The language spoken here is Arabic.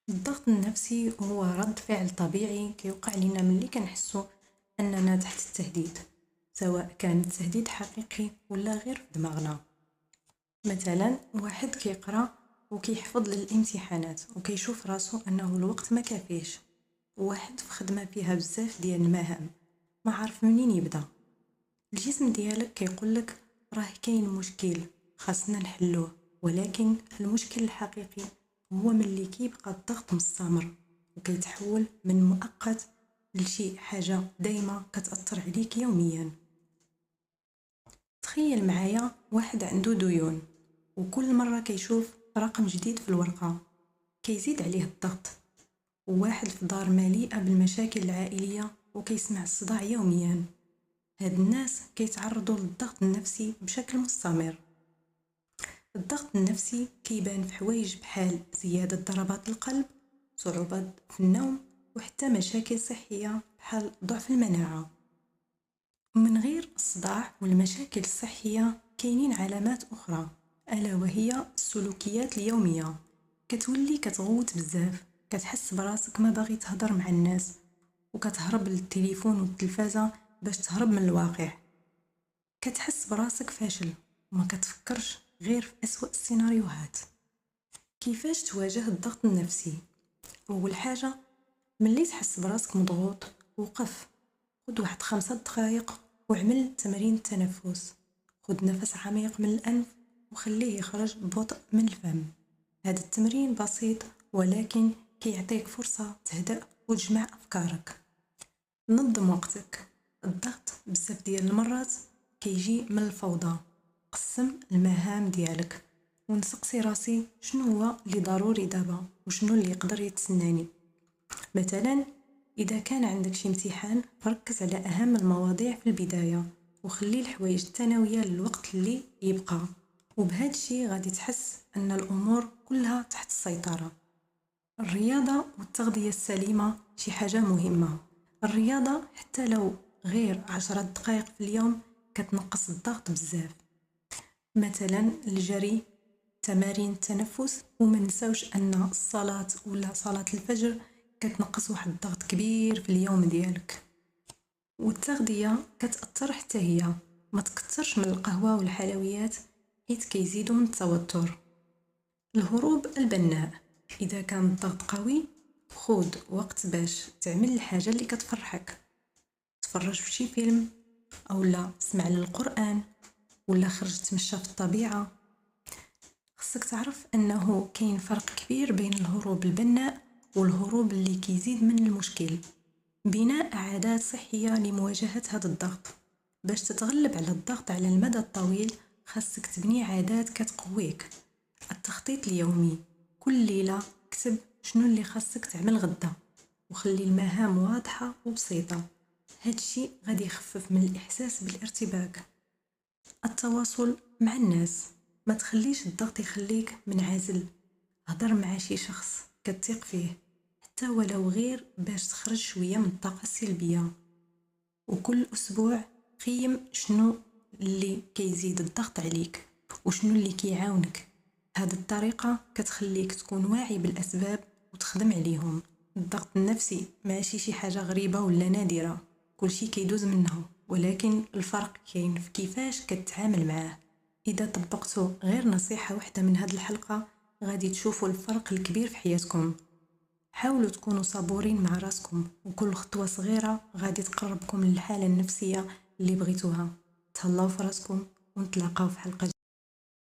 الضغط النفسي هو رد فعل طبيعي كيوقع لنا ملي كنحسو اننا تحت التهديد، سواء كان التهديد حقيقي ولا غير في دماغنا. مثلا واحد كيقرا وكيحفظ للامتحانات وكيشوف راسو انه الوقت ما كافيش، وواحد في خدمه فيها بزاف ديال المهام ما عارف منين يبدا. الجسم ديالك كيقولك راه كاين مشكل خاصنا نحلوه، ولكن المشكل الحقيقي هو ملي كيبقى الضغط مستمر وكيتحول من مؤقت لشي حاجة دايما كتأثر عليك يوميا. تخيل معايا واحد عنده ديون، وكل مرة كيشوف رقم جديد في الورقة كيزيد عليه الضغط. وواحد في دار مليئة بالمشاكل العائلية وكيسمع الصداع يوميا. هاد الناس كيتعرضوا للضغط النفسي بشكل مستمر. الضغط النفسي كيبان في حوايج بحال زيادة ضربات القلب، صعوبات في النوم، وحتى مشاكل صحية بحال ضعف المناعة. من غير الصداع والمشاكل الصحية كاينين علامات أخرى، ألا وهي السلوكيات اليومية. كتولي كتغوت بزاف، كتحس براسك ما باغي تهضر مع الناس، وكتهرب للتليفون والتلفازة باش تهرب من الواقع. كتحس براسك فاشل وما كتفكرش غير في أسوأ السيناريوهات. كيفاش تواجه الضغط النفسي؟ أول حاجة، ملي تحس براسك مضغوط وقف، خد واحد 5 دقايق وعمل تمارين التنفس. خد نفس عميق من الأنف وخليه يخرج ببطء من الفم. هذا التمرين بسيط ولكن كيعطيك فرصة تهدأ وتجمع أفكارك. نظم وقتك. الضغط بزاف ديال المرات كيجي من الفوضى. قسم المهام ديالك ونسقسي راسي شنو هو اللي ضروري دابا وشنو اللي يقدر يتسناني. مثلا اذا كان عندك شي امتحان فركز على اهم المواضيع في البداية وخلي الحوايج الثانوية للوقت اللي يبقى، وبهذا الشيء غادي تحس ان الامور كلها تحت السيطرة. الرياضة والتغذية السليمة شي حاجة مهمة. الرياضة حتى لو غير 10 دقائق في اليوم كتنقص الضغط بزاف، مثلا الجري، تمارين التنفس. وما نساوش ان الصلاة ولا صلاة الفجر كتنقص واحد الضغط كبير في اليوم ديالك. والتغذية كتأثر حتى هي، ما تكترش من القهوة والحلويات حيت كيزيدوا من التوتر. الهروب البناء. اذا كان الضغط قوي خود وقت باش تعمل الحاجة اللي كتفرحك، تفرج في شي فيلم او لا اسمع للقرآن ولا خرج تمشى في الطبيعة. خصك تعرف انه كاين فرق كبير بين الهروب البناء والهروب اللي كيزيد من المشكل. بناء عادات صحية لمواجهة هذا الضغط. باش تتغلب على الضغط على المدى الطويل خاصك تبني عادات كتقويك. التخطيط اليومي، كل ليلة اكتب شنو اللي خاصك تعمل غدا وخلي المهام واضحة وبسيطة. هادشي غادي يخفف من الإحساس بالارتباك. التواصل مع الناس، ما تخليش الضغط يخليك منعزل. هضر مع شي شخص كتثق فيه حتى ولو غير باش تخرج شوية من الطاقة السلبية. وكل أسبوع قيم شنو اللي كيزيد الضغط عليك وشنو اللي كيعاونك. هذه الطريقة كتخليك تكون واعي بالأسباب وتخدم عليهم. الضغط النفسي ماشي شي حاجة غريبة ولا نادرة، كل شي كيدوز منها، ولكن الفرق كاين في كيفاش كتعامل معاه. إذا طبقتوا غير نصيحة واحدة من هذه الحلقة غادي تشوفوا الفرق الكبير في حياتكم. حاولوا تكونوا صبورين مع راسكم، وكل خطوة صغيرة غادي تقربكم للحالة النفسية اللي بغيتوها. تهلاو في راسكم ونتلاقاو في حلقة